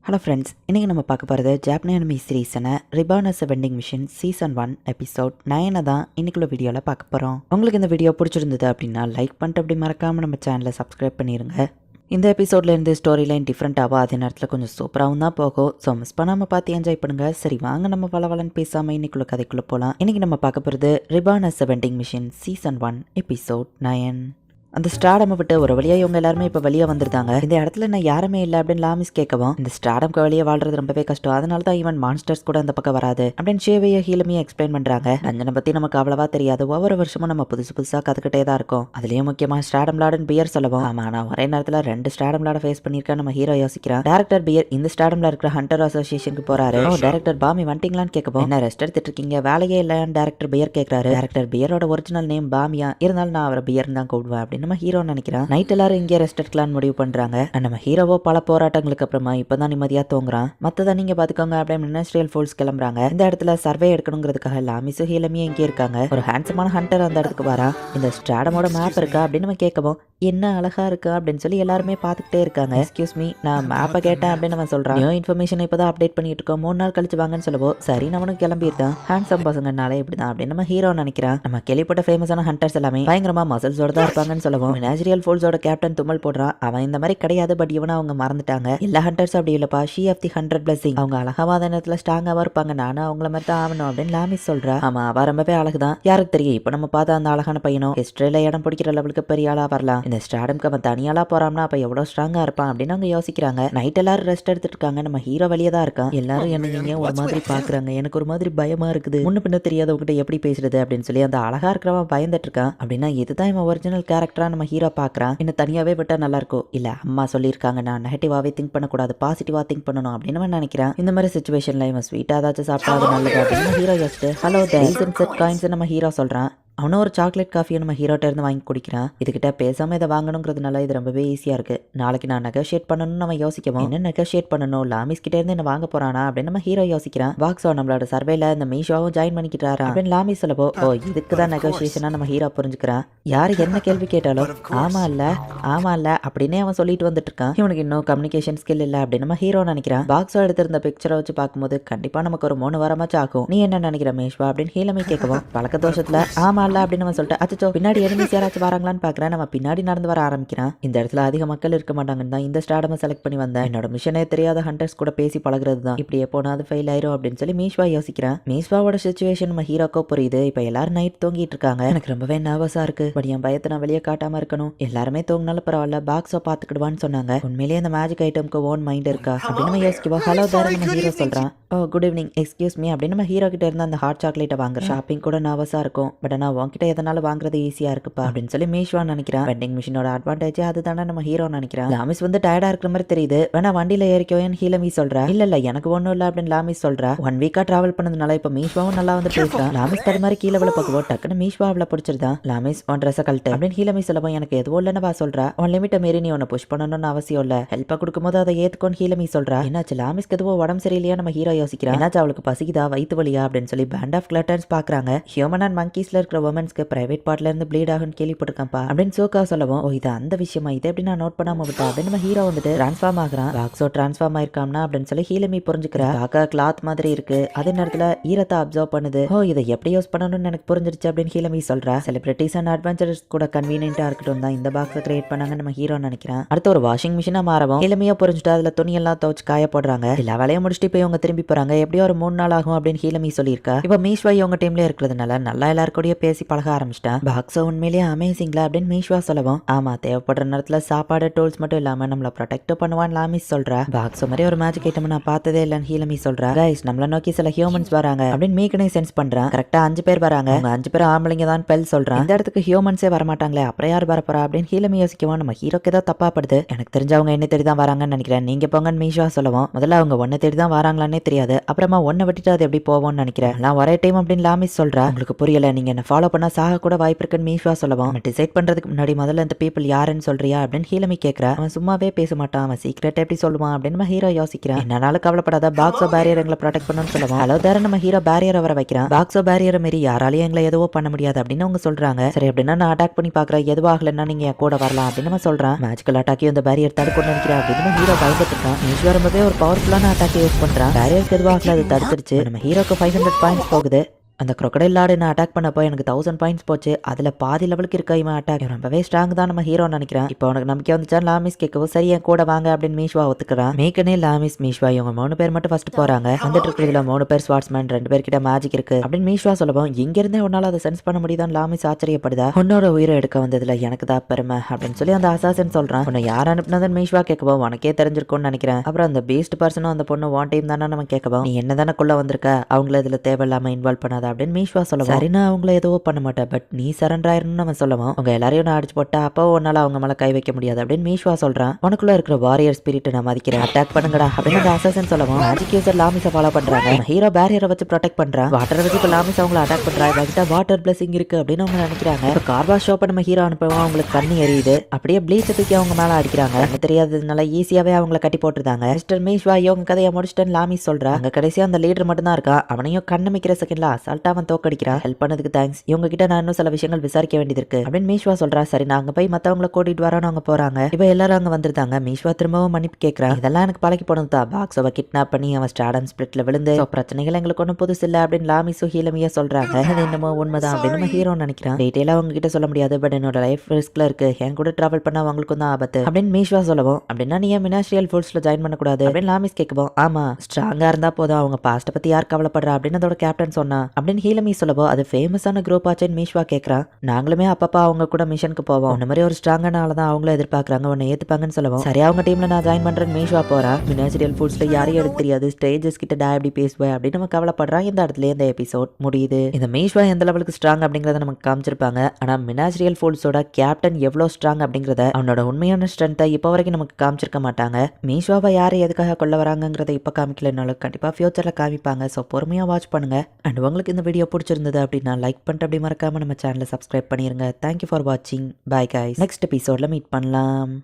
Hello friends, இன்றைக்கி நம்ம பார்க்க போகிறது ஜாப்பனீஸ் அனிமி சீரீஸான reborn as vending machine season 1 episode 9 தான் இன்னைக்குள்ள வீடியோவில் பார்க்க போகிறோம். உங்களுக்கு இந்த வீடியோ பிடிச்சிருந்தது அப்படின்னா லைக் பண்ணிட்டு அப்படி மறக்காமல் நம்ம சேனலை சப்ஸ்கிரைப் பண்ணிடுங்க. இந்த எபிசோட்லேருந்து ஸ்டோரி லைன் டிஃப்ரெண்ட்டாகவும் அதே நேரத்தில் கொஞ்சம் சூப்பராகவும் தான் போகும். ஸோ மிஸ் பண்ணாமல் பார்த்து என்ஜாய் பண்ணுங்கள். சரி வாங்க நம்ம வளவலன்னு பேசாமல் இன்னைக்குள்ள கதைக்குள்ளே போகலாம். இன்றைக்கி நம்ம பார்க்க போகிறது reborn as vending machine season 1 episode 9. அந்த ஸ்டாடமை விட்டு ஒரு வழியாக இவங்க எல்லாருமே இப்போ வெளியே வந்துருந்தாங்க. இந்த இடத்துல நான் யாருமே இல்லை அப்படின்னு லாமிஸ் கேட்கவும், இந்த ஸ்டாடம்க்கு வெளியே வாழ்றது ரொம்பவே கஷ்டம், அதனால தான் ஈவன் மான்ஸ்டர்ஸ் கூட அந்த பக்கம் வராது அப்படின்னு ஷேவையை ஹீலமையை எக்ஸ்பிளைன் பண்றாங்க. ரஞ்சனை பத்தி நமக்கு அவ்வளவா தெரியாது, ஒவ்வொரு வருஷமும் நம்ம புதுசாக கத்துக்கிட்டே தான் இருக்கும். அதுலயும் முக்கியமா ஸ்டாடம் லார்டன் பியர் சொல்லவும், ஆமா நான் ஒரே நேரத்தில் 2 ஸ்டாடம் லார்ட ஃபேஸ் பண்ணியிருக்கேன் நம்ம ஹீரோ யோசிக்கிறான். டேரக்டர் பியர் இந்த ஸ்டாடம்ல இருக்கிற ஹண்டர் அசோசியேஷனுக்கு போறாரு. டேரக்டர் பாமி வந்துட்டீங்களான்னு கேட்கவும், என்ன ரெஸ்ட் எடுத்துட்டு இருக்கீங்க, வேலையே இல்லைன்னு டேரக்டர் பியர் கேட்கறாரு. டேரக்டர் பியரோட ஒரிஜினல் நேம் பாமியா, இருந்தாலும் நான் அவரை பியர் தான் கூப்பிடுவேன் அப்படின்னு நம்ம ஹீரோ நினைக்கிறேன். நைட் எல்லாரும் இங்கே ரெஸ்ட் எடுக்கலாம்னு முடிவு பண்றாங்க. நம்ம ஹீரோவோ பல போராட்டங்களுக்கு அப்புறமா இப்பதான் நிம்மதியா தூங்குறான். மத்ததை நீங்க பாத்துக்கோங்க அப்படின்னு மினிஸ்ட்ரியல் ஃபோர்ஸ் கிளம்புறாங்க. இந்த இடத்துல சர்வே எடுக்கணுங்கிறதுக்காக லாமிஸு ஹீலமியும் இங்கே இருக்காங்க. ஒரு ஹேண்ட்ஸமான ஹண்டர் அந்த இடத்துக்கு வரா. இந்த ஸ்டாடமோட மேப் இருக்கா அப்படின்னு நம்ம கேட்கவும், என்ன அழகா இருக்கா அப்படின்னு சொல்லி எல்லாருமே பார்த்துக்கிட்டே இருக்காங்க. எக்ஸ்கியூஸ் மீ, நான் மேப்பை கேட்டேன் அப்படின்னு நம்ம சொல்றான். நியூ இன்ஃபர்மேஷன் இப்பதான் அப்டேட் பண்ணிட்டு இருக்கோம், 3 நாள் கழிச்சு வாங்கன்னு சொல்லவோ, சரி நம்மளும் கிளம்பியிருந்தான். ஹேண்ட்ஸம் பசங்கனாலே இப்படிதான் அப்படின்னு நம்ம ஹீரோ நினைக்கிறான். நம்ம கேள்விப்பட்ட ஃபேமஸான ஹண்டர்ஸ் எல்லாமே பயங்கரமா மசில்ஸோட தான் இருப்பாங்கன்னு சொல்லவும், மினாஜரியல் ஃபோல்ஸோட கேப்டன் தும்மல் போடுறான். அவன் இந்த மாதிரி கிடையாது, பட் இவனை அவங்க மறந்துட்டாங்க. எல்லா ஹண்டர்ஸ் அப்படி இல்லப்பா, ஷீ ஆஃப் தி 100 பிளஸிங், அவங்க அழகாவாத நேரத்துல ஸ்ட்ராங்காவா இருப்பாங்க, நானும் அவங்கள மாதிரி தான் ஆகணும் அப்படின்னு லாமிஸ் சொல்றா. ஆமா அவ ரொம்பவே அழகுதான், யாருக்கு தெரியும் இப்ப நம்ம பார்த்த அந்த அழகான பையனும் ஹிஸ்டரியில இடம் பிடிக்கிற லெவலுக்கு பெரிய ஆளா வரலாம். இந்த ஸ்டாடம்க்கு அவன் தனியாளா போறான்னா அப்ப எவ்வளவு ஸ்ட்ராங்கா இருப்பான் அப்படின்னு அவங்க யோசிக்கிறாங்க. நைட் எல்லாரும் ரெஸ்ட் எடுத்துட்டு இருக்காங்க. நம்ம ஹீரோ வெளியே தான் இருக்கான். எல்லாரும் என்ன ஒரு மாதிரி பாக்குறாங்க, எனக்கு ஒரு மாதிரி பயமா இருக்குது, முன்ன பின்ன தெரியாதவங்கிட்ட எப்படி பேசுறது அப்படின்னு சொல்லி அந்த அழகா இருக்கிறவன் பயந்துட்டு இருக்கான். அப்படின்னா இதுதான் இவன் ஒரிஜினல் கேரக்டரா நம்ம ஹீரோ பாக்குறான். இன்னும் தனியாவே விட்டா நல்லா இருக்கும். இல்ல அம்மா சொல்லியிருக்காங்க நான் நெகட்டிவாவே திங்க் பண்ணக்கூடாது, பாசிட்டிவா திங்க் பண்ணணும் அப்படின்னு நான் நினைக்கிறேன். இந்த மாதிரி சிச்சுவேஷன்ல இவன் ஸ்வீட்டா ஏதாச்சும் சாப்பிட்டா அது நல்லது அப்படின்னு ஹீரோ யோசிச்சு, ஹலோ காயின்ஸ் நம்ம ஹீரோ சொல்றான். அவனும் ஒரு சாக்லேட் காஃபியை நம்ம ஹீரோட்ட இருந்து வாங்கி குடிக்கிறான். இதுகிட்ட பேசாம இதை வாங்கணுங்கிறதுனால இது ரொம்பவே ஈஸியா இருக்கு. நாளைக்கு நான் நெகோஷியேட் பண்ணணும்னு நம்ம யோசிக்கவும், என்ன நெகோஷியேட் பண்ணணும், லாமிஸ் கிட்ட இருந்து என்ன வாங்க போறானா அப்படின்னு நம்ம ஹீரோ யோசிக்கிறான். பாக்ஸோ நம்மளோட சர்வேல இந்த மீஷோவும் ஜாயின் பண்ணிக்கிட்டாரா அப்படின்னு லாமிஸ் சொல்லப்போ, ஓ இதுக்கு தான் நெகோஷியேஷனா நம்ம ஹீரோ புரிஞ்சுக்கிறான். யாரு என்ன கேள்வி கேட்டாலும் ஆமா இல்ல அப்படின்னே அவன் சொல்லிட்டு வந்துட்டு இருக்கான். இவனுக்கு இன்னும் கம்யூனிகேஷன் ஸ்கில் இல்ல அப்படின்னு நம்ம ஹீரோ நினைக்கிறான். பாக்ஸோ எடுத்திருந்த பிக்சரை வச்சு பார்க்கும்போது கண்டிப்பா நமக்கு ஒரு 3 வாரமாச்சும் ஆகும். நீ என்ன நினைக்கிற மேஷ்வா அப்படின்னு ஹீலமே கேட்கவும், பழக்க தோஷத்துல ஆமா அப்படின்னு நம்ம சொல்லிட்டு, அச்சோ பின்னாடி எனிமீஸ் யாராச்சும் வராங்களான்னு பாக்குறேன். நம்ம பின்னாடி நடந்து வர ஆரம்பிக்கிறான். இந்த இடத்துல அதிக மக்கள் இருக்க மாட்டாங்கன்னு தான் இந்த ஸ்டாடமை செலக்ட் பண்ணி வந்தேன். என்னோட மிஷனே தெரியாத ஹண்டர்ஸ் கூட பேசி பழகிறது தான், இப்படி எப்போனாது ஃபெயில் ஆயிரும் அப்படின்னு சொல்லி மீஷ்வா யோசிக்கிறான். மீஷ்வாவோட சிச்சுவேஷன் நம்ம ஹீரோக்கோ புரியுது. இப்ப எல்லாரும் நைட் தூங்கிட்டு இருக்காங்க. எனக்கு ரொம்பவே நர்வஸா இருக்கு, பட் என் பயத்தை நான் வெளியே காட்டாம இருக்கணும். எல்லாருமே தூங்கினாலும் பரவாயில்ல, பாக்ஸோ பாத்துக்கிடுவான்னு சொன்னாங்க. உண்மையிலேயே அந்த மேஜிக் ஐட்டம்க்கு ஓன் மைண்ட் இருக்கா அப்படின்னு நம்ம யோசிக்குவா. ஹலோ தார நம்ம ஹீரோ சொல்றான். ஓ குட் ஈவினிங், எக்ஸ்கியூஸ் மீ அப்படின்னு நம்ம ஹீரோ கிட்ட இருந்து அந்த ஹாட் சாக்லேட்டை வாங்க. ஷாப்பிங் கூட நர்வஸா இருக்கும், பட் நான் உன்கிட்ட எதனால வாங்குறது ஈஸியா இருக்குப்பா அப்படின்னு சொல்லி மீஷ்வா நினைக்கிறான். வெண்டிங் மிஷினோட அட்வான்டேஜ் அதுதானே நம்ம ஹீரோ நினைக்கிறான். லாமிஸ் வந்து டயர்டா இருக்கிற மாதிரி தெரியுது, வேணா வண்டியில ஏறிக்கோன்னு ஹீலமி சொல்றா. இல்ல எனக்கு ஒண்ணும் இல்ல அப்படின்னு லாமிஸ் சொல்றா. 1 வீக்கா டிராவல் பண்ணதுனால இப்ப மீஷ்வாவும் நல்லா வந்து பேசுறான். லாமிஸ் தடு மாதிரி கீழே விழ பக்குவோ டக்குன்னு மீஷ்வா அவளை பிடிச்சிருதான். லாமிஸ் உன் ட்ரெஸ் கழட்டு அப்படின்னு ஹீலமி சொல்லவும், எனக்கு எதுவும் இல்லைன்னு வா சொல்றா. உன் லிமிட்டை மீறி நீ உன்னை புஷ் பண்ணணும்னு அவசியம் இல்ல, ஹெல்ப்பா கொடுக்கும்போது அதை ஏத்துக்கோன்னு ஹீலமி சொல்றா. என்னாச்சு லாமிஸ்க்கு எதுவோ உடம்பு சரியில்லையா நம்ம ஹீரோ யோசிக்கிறான். என்னாச்சு அவளுக்கு பசிக்குதா வயிற்று வலியா அப்படின்னு சொல்லி பேண்ட் ஆஃப் கிளட்டர்ஸ் பாக்குறாங்க. ஹியூமன் அண்ட் மங்கீஸ்ல இருக்கிற உமன்ஸ்க்கு பிரைவேட் பார்ட்ல இருந்து ப்ளீட் ஆகும் கேள்விப்பட்டிருக்கான்ப்பா அப்படின்னு சோக்கா சொல்லவும், ஓ இது அந்த விஷயமா, இதை எப்படி நான் நோட் பண்ணாம விட்டா அப்படின்னு நம்ம ஹீரோ வந்துட்டு டிரான்ஸ்ஃபார்ம் ஆகுறான். பாக்ஸோ டிரான்ஸ்ஃபார்ம் ஆயிருக்காம்னா அப்படின்னு சொல்லி ஹீலமி புரிஞ்சுக்கிறா. காக்கா கிளாத் மாதிரி இருக்கு, அதே நேரத்துல ஈரத்தை அப்சர்வ் பண்ணுது. ஓ இதை எப்படி யூஸ் பண்ணணும்னு எனக்கு புரிஞ்சிருச்சு அப்படின்னு ஹீலமி சொல்றா. செலிபிரிட்டிஸ் அண்ட் அட்வென்ச்சர்ஸ் கூட கன்வீனியன்ட்டா இருக்கட்டும் தான் இந்த பாக்ஸை கிரியேட் பண்ணாங்க நம்ம ஹீரோ நினைக்கிறான். அடுத்து ஒரு வாஷிங் மிஷினா மாறவும் ஹீலமியா புரிஞ்சுட்டு அதுல துணி எல்லாம் துவச்சு காய போடுறாங்க. எல்லா வேலையும் முடிச்சுட்டு போய் இவங்க திரும்பி போறாங்க. எப்படியோ ஒரு 3 நாள் ஆகும் அப்படின்னு ஹீலமி சொல்லியிருக்கா. இப்ப மீஷ்வா இவங்க டீம்ல இருக்கிறதுனால நல்லா எல்லாருக்கூடய பேசி பழக ஆரம்பிச்சிட்டான். பாக்ஸோ உண்மையிலேயே அமேசிங்ல அப்படின்னு மீஷ்வா சொல்லவும், ஆமா தேவைப்படுற நேரத்துல சாப்பாடு டூல்ஸ் மட்டும் இல்லாம நம்மள ப்ரொடெக்ட் பண்ணுவான்னு லாமிஸ் சொல்றா. பாக்ஸோ மாதிரி ஒரு மேஜிக் ஐட்டம் நான் பார்த்ததே இல்லன்னு ஹீலமி சொல்றா. கைஸ் நம்மள நோக்கி சில ஹியூமன்ஸ் வராங்க அப்படின்னு மீக்கனே சென்ஸ் பண்றான். கரெக்டா 5 பேர் வராங்க. 5 பேர் ஆம்பளைங்க தான் பெல் சொல்றான். இந்த இடத்துக்கு ஹியூமன்ஸே வரமாட்டாங்களே, அப்புறம் யார் வரப்போறா அப்படின்னு ஹீலமி யோசிக்கவும், நம்ம ஹீரோக்கு ஏதோ தப்பா படுது. எனக்கு தெரிஞ்சவங்க என்ன தேடி தான் வராங்கன்னு நினைக்கிறேன், நீங்க போங்கன்னு மீஷ்வா சொல்லவும், முதல்ல அவங்க ஒன்ன தேடி தான் வராங்களான்னே தெரியாது, அப்புறமா ஒன்ன விட்டுட்டு அது எப்படி போவோம்னு நினைக்கிறேன், நான் ஒரே டைம் அப்படின்னு லாமிஸ் சொல்றா. உங்களுக்கு புரியல, நீங்க என்ன ஃபாலோ பண்ணா சாக கூட வாய்ப்பு இருக்குன்னு மீஷ்வா சொல்லவும் டிசைட் பண்றதுக்கு முன்னாடி முதல்ல இந்த பீப்புள் யாருன்னு சொல்றியா அப்படின்னு ஹீலமி கேட்கறா. அவன் சும்மாவே பேச மாட்டான், அவன் சீக்கிரட் எப்படி சொல்லுவான் அப்படின்னு நம்ம ஹீரோ யோசிக்கிறான். என்னனாலும் கவலைப்படாத, பாக்ஸோ பேரியர் எங்களை ப்ரொடெக்ட் பண்ணணும்னு சொல்லுவோம். ஹலோ தர நம்ம ஹீரோ பேரியரை வர வைக்கிறான். பாக்ஸோ பேரியரை மீறி யாராலையும் எங்களை எதுவோ பண்ண முடியாது அப்படின்னு அவங்க சொல்றாங்க. சரி அப்படின்னா நான் அட்டாக் பண்ணி பாக்குறேன், எதுவாகலன்னா நீங்க என் கூட வரலாம் அப்படின்னு நம்ம சொல்றான். மேஜிக்கல் அட்டாக்கி அந்த பேரியர் தடுக்கணும்னு நினைக்கிறேன் அப்படின்னு நம்ம ஹீரோ பயந்துட்டு இருக்கான். மீஷ்வா ரொம்பவே ஒரு பவர்ஃபுல்லான அட்டாக் யூஸ் பண்றான். பேரியருக்கு எதுவாகல அது தடுத்துருச்சு. நம்ம ஹீரோக்கு 500 பாயிண்ட்ஸ் போகுது. அந்த crocodile லார்டு நான் அட்டாக் பண்ணப்போ எனக்கு 1000 பாயிண்ட்ஸ் போச்சு. அதில் பாதி லெவலுக்கு இருக்கா இவன் அட்டாக். ரொம்பவே ஸ்ட்ராங் தான் நம்ம ஹீரோ நினைக்கிறேன். இப்போ உனக்கு நம்பிக்கை வந்துச்சா லாமிஸ் கேட்கவும் சரி என் கூட வாங்க அப்படின்னு மீஷ்வா ஒத்துக்கிறான். மேக்கனே லாமிஸ் மீஷ்வா இவங்க 3 பேர் மட்டும் ஃபர்ஸ்ட் போறாங்க. வந்துட்டு இருக்கிறதுல 3 பேர் ஸ்வாட்ஸ்மேன், 2 பேர் கிட்ட மேஜிக் இருக்கு அப்படின்னு மீஷ்வா சொல்லவும் இங்க இருந்தே உன்னால அதை சென்ஸ் பண்ண முடியுதான் லாமிஸ் ஆச்சரியப்படுதா. உன்னோட உயிரை எடுக்க வந்ததுல எனக்கு தான் பெருமை அப்படின்னு சொல்லி அந்த அசாசன் சொல்றான். உன்னை யார் அனுப்புனதுன்னு மீஷ்வா கேட்கவும் உனக்கே தெரிஞ்சிருக்கும்னு நினைக்கிறேன். அப்புறம் அந்த பீஸ்ட் பர்சனும் அந்த பொண்ணு ஒன் டைம் தானே நம்ம கேட்கவும் நீ என்ன தானே குள்ள வந்திருக்க, அவங்கள இதுல தேவையில்லாம இன்வால்வ் பண்ணாத அப்படின்னு மீஷ்வா சொல்லுவோம். சரி நான் அவங்கள எதுவும் பண்ண மாட்டேன், பட் நீ சரண்டர் ஆயிரணும்னு நம்ம சொல்லுவோம். உங்க எல்லாரையும் நான் அடிச்சு போட்டா அப்போ உன்னால அவங்க மேல கை வைக்க முடியாது அப்படின்னு மீஷ்வா சொல்றான். உனக்குள்ள இருக்கிற வாரியர் ஸ்பிரிட் நான் மதிக்கிறேன், அட்டாக் பண்ணுங்கடா அப்படின்னு அந்த அசாசன் சொல்லுவோம். மேஜிக் யூசர் லாமிஸை ஃபாலோ பண்றாங்க. ஹீரோ பேரியரை வச்சு ப்ரொடெக்ட் பண்றான். வாட்டரை வச்சு இப்போ லாமிஸ் அவங்களை அட்டாக் பண்றாங்க. கிட்ட வாட்டர் பிளஸிங் இருக்கு அப்படின்னு அவங்க நினைக்கிறாங்க. இப்போ கார்பா ஷோப்பை நம்ம ஹீரோ அனுப்புவோம். அவங்களுக்கு கண்ணு எரியுது. அப்படியே ப்ளீச்சை தூக்கி அவங்க மேல அடிக்கிறாங்க. கண்ணு தெரியாததுனால ஈஸியாவே அவங்களை கட்டி போட்டுருந்தாங்க. மிஸ்டர் மீஷ்வா இவங்க கதையை முடிச்சுட்டு லாமிஸ் சொல்றா. அங்க கடைசியா அந்த லீடர் மட்டும் தான் இருக்கா. அவனையும் கண்ணு மிக்கிற செகண்ட்ல அசால்ட்டா அவன் தோக்கடிக்கிறான். ஹெல்ப் பண்ணதுக்கு தேங்க்ஸ், இவங்க கிட்ட நான் இன்னும் சில விஷயங்கள் விசாரிக்க வேண்டியது இருக்கு அப்படின்னு மீஷ்வா சொல்றா. சரி நாங்க போய் மத்தவங்களை கூட்டிட்டு வரோன்னு அவங்க போறாங்க. இப்ப எல்லாரும் அங்க வந்துருந்தாங்க. மீஷ்வா திரும்பவும் மன்னிப்பு கேட்கறான். இதெல்லாம் எனக்கு பழக்கி போனதுதான். பாக்ஸோவை கிட்னாப் பண்ணி அவன் ஸ்டார்டம் ஸ்பிரிட்ல விழுந்து பிரச்சனைகள் எங்களுக்கு ஒன்றும் புதுசு இல்ல அப்படின்னு லாமிஸும் ஹீலமியா சொல்றாங்க. அது என்னமோ உண்மைதான் அப்படின்னு நம்ம ஹீரோ நினைக்கிறான். டீட்டெயிலா அவங்க கிட்ட சொல்ல முடியாது, பட் என்னோட லைஃப் ரிஸ்க்ல இருக்கு, என் கூட டிராவல் பண்ணா அவங்களுக்கும் தான் ஆபத்து அப்படின்னு மீஷ்வா சொல்லவும் அப்படின்னா நீ மினாஸ்ட்ரியல் ஃபுட்ஸ்ல ஜாயின் பண்ணக்கூடாது அப்படின்னு லாமிஸ் கேட்கவும் ஆமா ஸ்ட்ராங்கா இருந்தா போதும், அவங்க பாஸ்ட பத்தி யார் கவலைப்படுறா அப்படின்னு அதோட கேப்டன் சொன்னா அப்படின்னு ஹீலமி சொல்லவும் அது ஃபேமஸான குரூப் ஆச்சுன்னு மீஷ்வா கேட்கறான். நாங்களுமே அப்பப்பா அவங்க கூட மிஷனுக்கு போவோம், இந்த மாதிரி ஒரு ஸ்ட்ராங்கான ஆளை தான் அவங்களும் எதிர்பார்க்கறாங்க, உன்னை ஏத்துப்பாங்கன்னு சொல்லுவோம். சரி அவங்க டீம்ல நான் ஜாயின் பண்றேன்னு மீஷ்வா போறா. மினாஸ்ட்ரியல் ஃபுட்ஸ்ல யாரையும் எடுக்க தெரியாது, ஸ்டேஜஸ் கிட்ட எப்படி பேசுவேன் அப்படின்னு நம்ம கவலைப்படுறான். இந்த இடத்துல இந்த எபிசோட் முடியுது. இந்த மீஷ்வா எந்த லெவலுக்கு ஸ்ட்ராங் அப்படிங்கறத நமக்கு காமிச்சிருப்பாங்க. ஆனா மினாஸ்ட்ரியல் ஃபுட்ஸோட கேப்டன் எவ்வளவு ஸ்ட்ராங் அப்படிங்கறத அவனோட உண்மையான ஸ்ட்ரென்த்தை இப்போ வரைக்கும் நமக்கு காமிச்சிருக்க மாட்டாங்க. மீஷ்வாவை யாரை எதுக்காக கொள்ள வராங்கிறத இப்ப காமிக்கலனாலும் கண்டிப்பா ஃபியூச்சர்ல காமிப்பாங்க. ஸோ பொறுமையா வாட்ச் பண்ணுங்க. அண்ட் உங்களுக்கு இந்த வீடியோ பிடிச்சிருந்தது அப்படின்னா லைக் பண்ணிட்டு அப்படி மறக்காம நம்ம சேனலை சப்ஸ்கிரைப் பண்ணிருங்க. தேங்க்யூ ஃபார் வாட்சிங். Bye guys. நெக்ஸ்ட் எபிசோட்ல மீட் பண்ணலாம்.